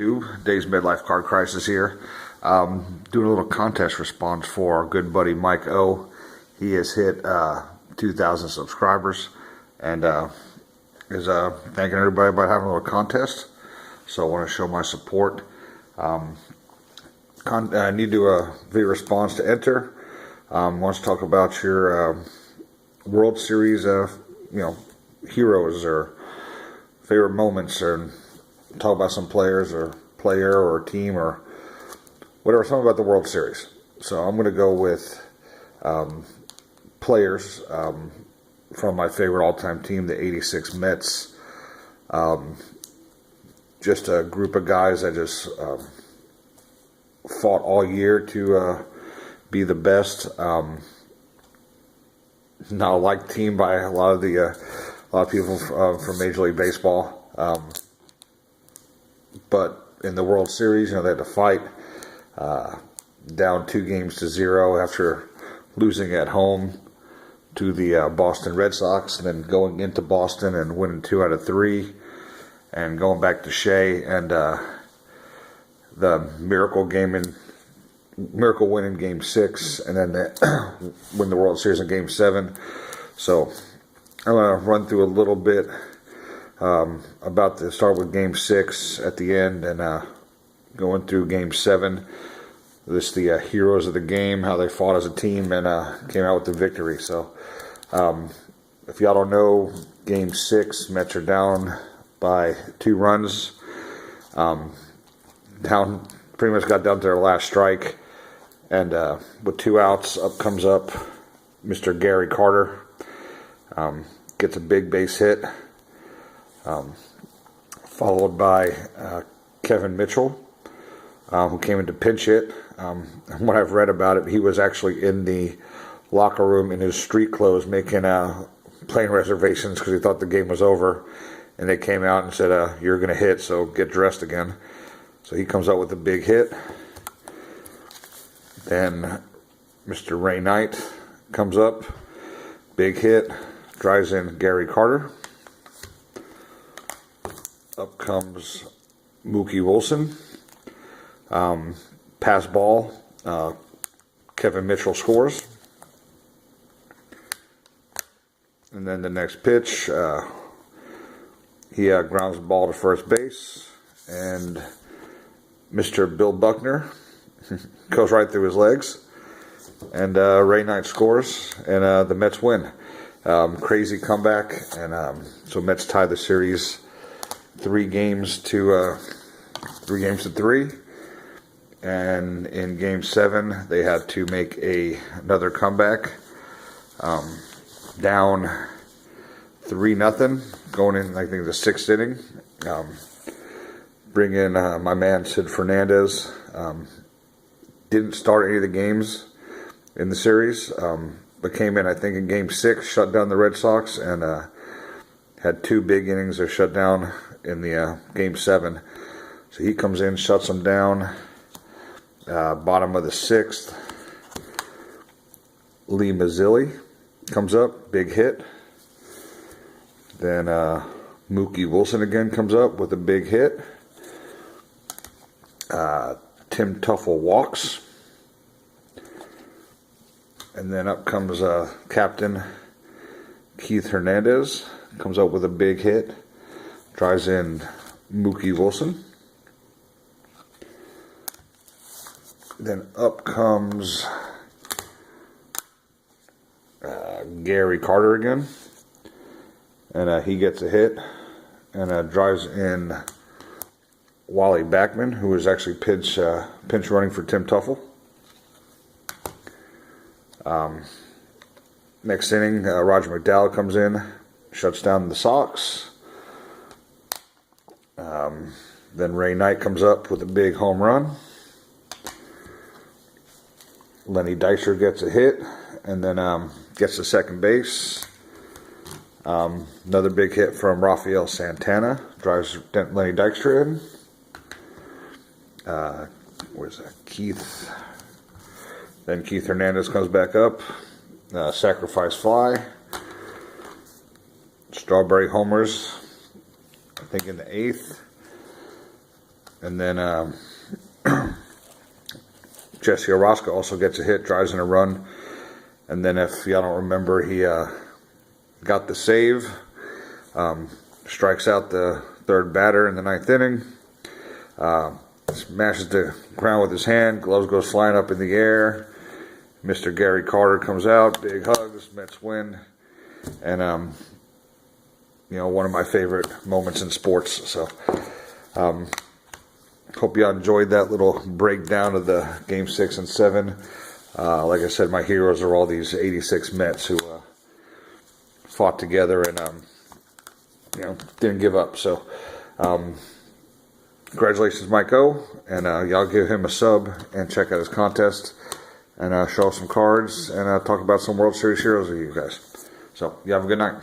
Days Midlife Card Crisis here. Doing a little contest response for our good buddy Mike O. He has hit 2,000 subscribers and is thanking everybody about having a little contest. So I want to show my support. I need to do a video response to enter. Want to talk about your World Series, heroes or favorite moments, or talk about some players or player or team or whatever, something about the World Series. So I'm going to go with players from my favorite all-time team, the '86 Mets. Just a group of guys that just fought all year to be the best. Not a liked team by a lot of people from Major League Baseball. But in the World Series, they had to fight down 2-0 after losing at home to the Boston Red Sox, and then going into Boston and winning 2 out of 3, and going back to Shea and the miracle win in Game 6, and then win the World Series in Game 7. So I'm going to run through a little bit about the start with Game 6 at the end, and going through Game 7. This the heroes of the game, how they fought as a team and came out with the victory. So if y'all don't know, Game 6, Mets are down by 2 runs. Down, pretty much got down to their last strike, and with 2 outs, up comes Mr. Gary Carter. Gets a big base hit, followed by Kevin Mitchell, who came in to pinch hit. What I've read about it, he was actually in the locker room in his street clothes making plane reservations because he thought the game was over, and they came out and said, you're going to hit, so get dressed again. So he comes out with a big hit. Then Mr. Ray Knight comes up, big hit, drives in Gary Carter. Up comes Mookie Wilson. Pass ball, Kevin Mitchell scores. And then the next pitch, he grounds the ball to first base, and Mr. Bill Buckner goes right through his legs, and Ray Knight scores, and the Mets win. Crazy comeback, and so Mets tie the series 3 games to 3. And in Game 7, they had to make another comeback, down 3-0, going in, I think, the 6th inning. Bring in my man Sid Fernandez. Didn't start any of the games in the series, but came in, I think, in Game 6, shut down the Red Sox, and had 2 big innings of shut down in the Game 7. So he comes in, shuts them down. Bottom of the 6th, Lee Mazzilli comes up, big hit. Then Mookie Wilson again comes up with a big hit. Tim Teufel walks. And then up comes Captain Keith Hernandez, comes up with a big hit, drives in Mookie Wilson. Then up comes Gary Carter again, and he gets a hit, and drives in Wally Backman, who was actually pinch running for Tim Teufel. Next inning, Roger McDowell comes in, shuts down the Sox. Then Ray Knight comes up with a big home run. Lenny Dykstra gets a hit, and then gets to second base. Another big hit from Rafael Santana, drives Lenny Dykstra in. Where's that? Keith. Then Keith Hernandez comes back up. Sacrifice fly. Strawberry homers, I think, in the 8th. And then Jesse Orosca also gets a hit, drives in a run. And then if y'all don't remember, he got the save, strikes out the third batter in the ninth inning, smashes the ground with his hand, gloves goes flying up in the air. Mr. Gary Carter comes out, big hugs, Mets win. And, one of my favorite moments in sports. So, hope y'all enjoyed that little breakdown of the Game 6 and 7. Like I said, my heroes are all these 86 Mets who fought together and, didn't give up. So, congratulations, Mike O. And y'all give him a sub and check out his contest and show some cards and talk about some World Series heroes with you guys. So, you have a good night.